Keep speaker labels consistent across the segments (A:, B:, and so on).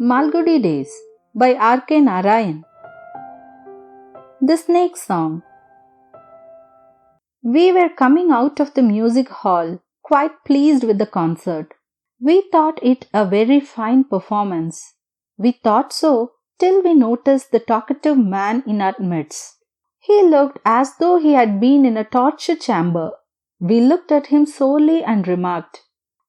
A: Malgudi Days by R K Narayan. The Snake Song. We were coming out of the music hall, quite pleased with the concert. We thought it a very fine performance. We thought so till we noticed the talkative man in our midst. He looked as though he had been in a torture chamber. We looked at him solely and remarked,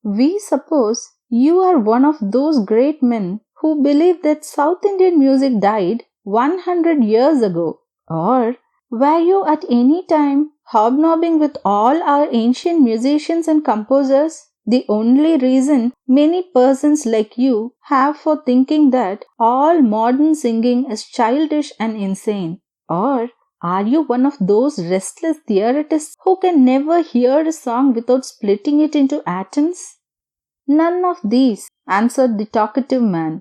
A: "We suppose you are one of those great men who believe that South Indian music died 100 years ago, or were you at any time hobnobbing with all our ancient musicians and composers? The only reason many persons like you have for thinking that all modern singing is childish and insane, or are you one of those restless theorists who can never hear a song without splitting it into atoms?" "None of these," answered the talkative man.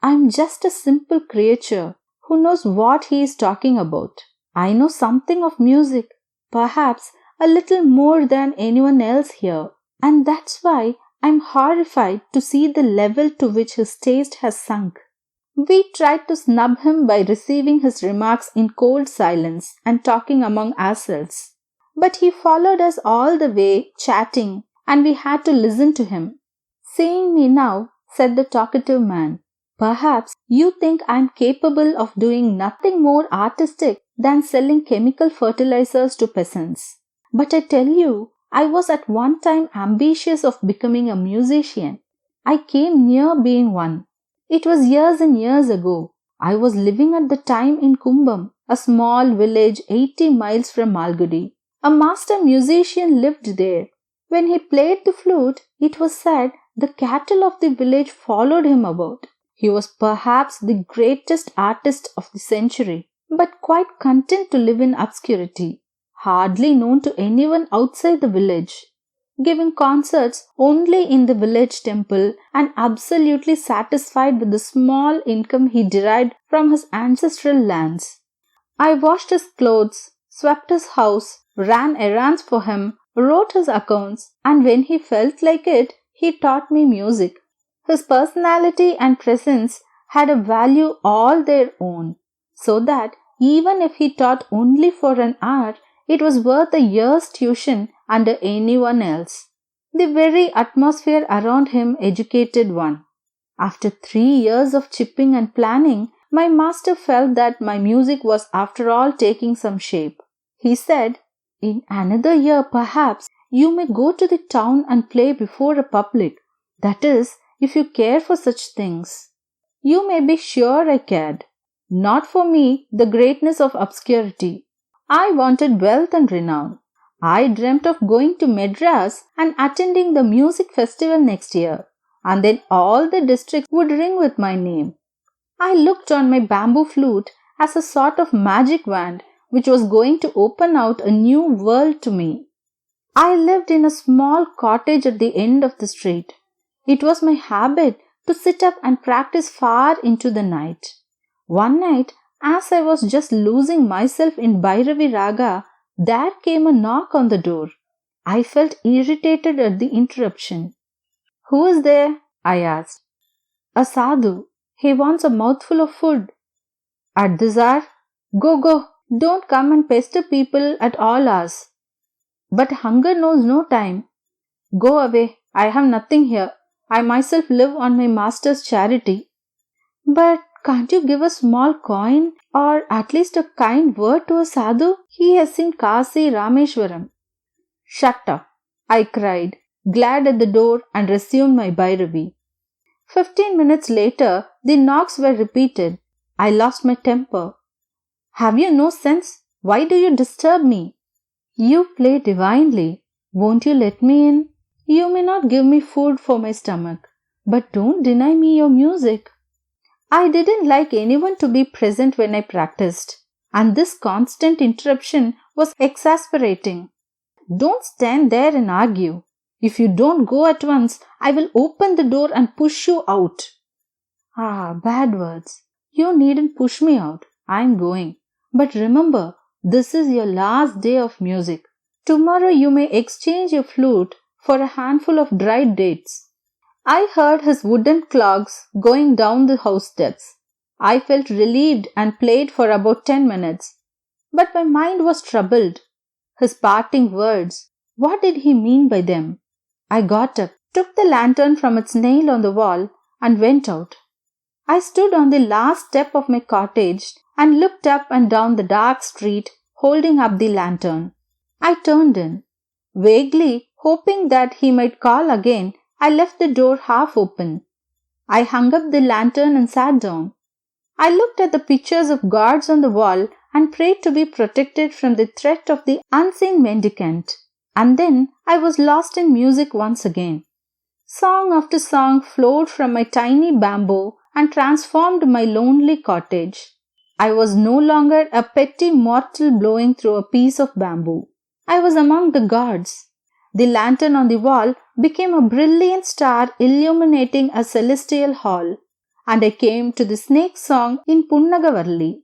A: "I am just a simple creature who knows what he is talking about. I know something of music, perhaps a little more than anyone else here, and that's why I am horrified to see the level to which his taste has sunk." We tried to snub him by receiving his remarks in cold silence and talking among ourselves. But he followed us all the way, chatting, and we had to listen to him. "Seeing me now," said the talkative man, "perhaps you think I am capable of doing nothing more artistic than selling chemical fertilizers to peasants. But I tell you, I was at one time ambitious of becoming a musician. I came near being one. It was years and years ago. I was living at the time in Kumbam, a small village 80 miles from Malgudi. A master musician lived there. When he played the flute, it was said the cattle of the village followed him about. He was perhaps the greatest artist of the century, but quite content to live in obscurity, hardly known to anyone outside the village, giving concerts only in the village temple and absolutely satisfied with the small income he derived from his ancestral lands. I washed his clothes, swept his house, ran errands for him, wrote his accounts, and when he felt like it, he taught me music. His personality and presence had a value all their own, so that even if he taught only for an hour, it was worth a year's tuition under anyone else. The very atmosphere around him educated one. After 3 years of chipping and planning, my master felt that my music was after all taking some shape. He said, "In another year perhaps you may go to the town and play before a public. That is, if you care for such things." You may be sure I cared. Not for me the greatness of obscurity. I wanted wealth and renown. I dreamt of going to Madras and attending the music festival next year, and then all the districts would ring with my name. I looked on my bamboo flute as a sort of magic wand which was going to open out a new world to me. I lived in a small cottage at the end of the street. It was my habit to sit up and practice far into the night. One night, as I was just losing myself in Bhairavi Raga, there came a knock on the door. I felt irritated at the interruption. "Who is there?" I asked. "A sadhu. He wants a mouthful of food." "At this hour? Go, go. Don't come and pester people at all hours." "But hunger knows no time." "Go away. I have nothing here. I myself live on my master's charity." "But can't you give a small coin or at least a kind word to a sadhu? He has seen Kasi Rameshwaram." "Shut up," I cried, glad at the door, and resumed my Bhairavi. 15 minutes later, the knocks were repeated. I lost my temper. "Have you no sense? Why do you disturb me?" "You play divinely. Won't you let me in? You may not give me food for my stomach, but don't deny me your music." I didn't like anyone to be present when I practiced, and this constant interruption was exasperating. "Don't stand there and argue. If you don't go at once, I will open the door and push you out." "Ah, bad words. You needn't push me out. I am going. But remember, this is your last day of music. Tomorrow you may exchange your flute for a handful of dried dates." I heard his wooden clogs going down the house steps. I felt relieved and played for about 10 minutes. But my mind was troubled. His parting words, what did he mean by them? I got up, took the lantern from its nail on the wall, and went out. I stood on the last step of my cottage and looked up and down the dark street, holding up the lantern. I turned in. Vaguely, hoping that he might call again, I left the door half open. I hung up the lantern and sat down. I looked at the pictures of gods on the wall and prayed to be protected from the threat of the unseen mendicant. And then I was lost in music once again. Song after song flowed from my tiny bamboo and transformed my lonely cottage. I was no longer a petty mortal blowing through a piece of bamboo. I was among the gods. The lantern on the wall became a brilliant star illuminating a celestial hall, and I came to the snake song in Punnagavalli.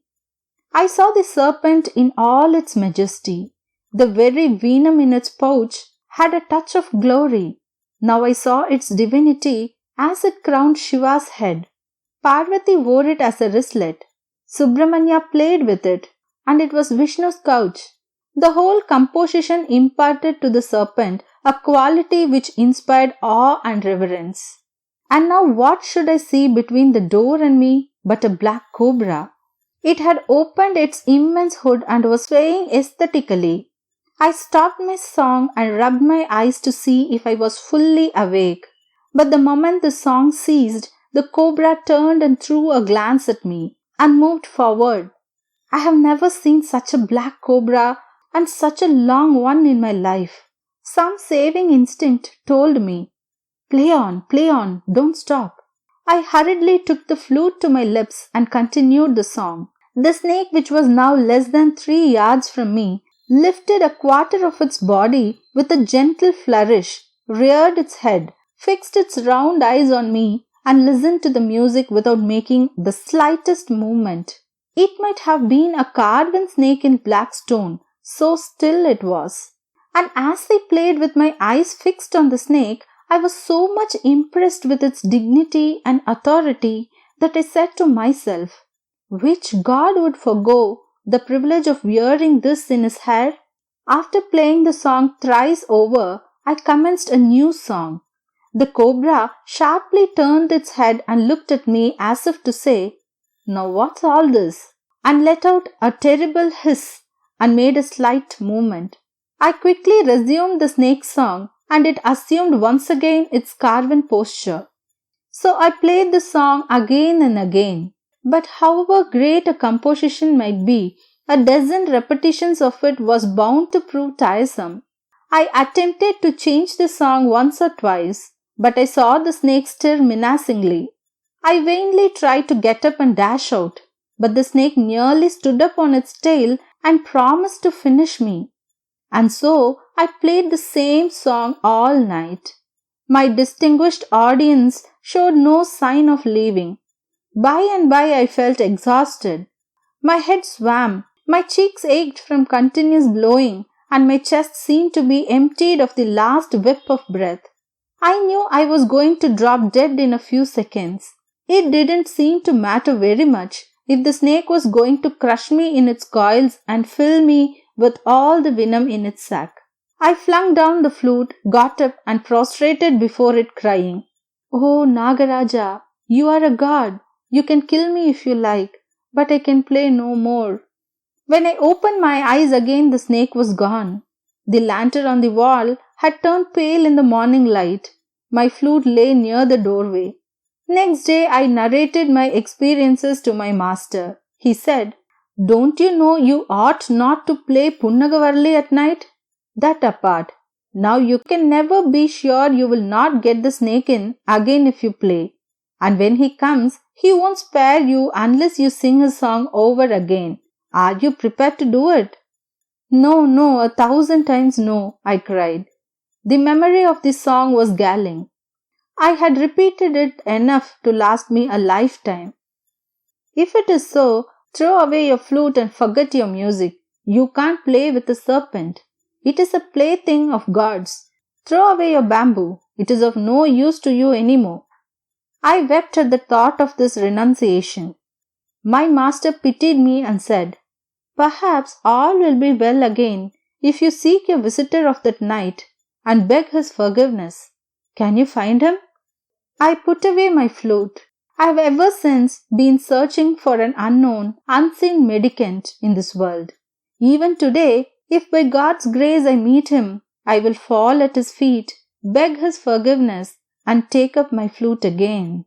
A: I saw the serpent in all its majesty. The very venom in its pouch had a touch of glory. Now I saw its divinity as it crowned Shiva's head. Parvati wore it as a wristlet. Subramanya played with it, and it was Vishnu's couch. The whole composition imparted to the serpent a quality which inspired awe and reverence. And now what should I see between the door and me but a black cobra? It had opened its immense hood and was swaying aesthetically. I stopped my song and rubbed my eyes to see if I was fully awake. But the moment the song ceased, the cobra turned and threw a glance at me and moved forward. I have never seen such a black cobra and such a long one in my life. Some saving instinct told me, play on, don't stop. I hurriedly took the flute to my lips and continued the song. The snake, which was now less than 3 yards from me, lifted a quarter of its body with a gentle flourish, reared its head, fixed its round eyes on me, and listened to the music without making the slightest movement. It might have been a carven snake in black stone, so still it was. And as I played with my eyes fixed on the snake, I was so much impressed with its dignity and authority that I said to myself, which god would forego the privilege of wearing this in his hair? After playing the song thrice over, I commenced a new song. The cobra sharply turned its head and looked at me as if to say, now what's all this? And let out a terrible hiss and made a slight movement. I quickly resumed the snake song and it assumed once again its carven posture. So I played the song again and again. But however great a composition might be, a dozen repetitions of it was bound to prove tiresome. I attempted to change the song once or twice, but I saw the snake stir menacingly. I vainly tried to get up and dash out, but the snake nearly stood up on its tail and promised to finish me. And so I played the same song all night. My distinguished audience showed no sign of leaving. By and by I felt exhausted. My head swam, my cheeks ached from continuous blowing, and my chest seemed to be emptied of the last whiff of breath. I knew I was going to drop dead in a few seconds. It didn't seem to matter very much if the snake was going to crush me in its coils and fill me with all the venom in its sac. I flung down the flute, got up, and prostrated before it, crying, "Oh, Nagaraja, you are a god. You can kill me if you like, but I can play no more." When I opened my eyes again, the snake was gone. The lantern on the wall had turned pale in the morning light. My flute lay near the doorway. Next day, I narrated my experiences to my master. He said, "Don't you know you ought not to play Punnagavarli at night? That apart, now you can never be sure you will not get the snake in again if you play. And when he comes, he won't spare you unless you sing his song over again. Are you prepared to do it?" "No, no, 1,000 times no," I cried. The memory of the song was galling. I had repeated it enough to last me a lifetime. If it is so, throw away your flute and forget your music. You can't play with the serpent. It is a plaything of gods. Throw away your bamboo. It is of no use to you any more." I wept at the thought of this renunciation. My master pitied me and said, "Perhaps all will be well again if you seek your visitor of that night and beg his forgiveness. Can you find him?" I put away my flute. I have ever since been searching for an unknown, unseen mendicant in this world. Even today, if by God's grace I meet him, I will fall at his feet, beg his forgiveness, and take up my flute again.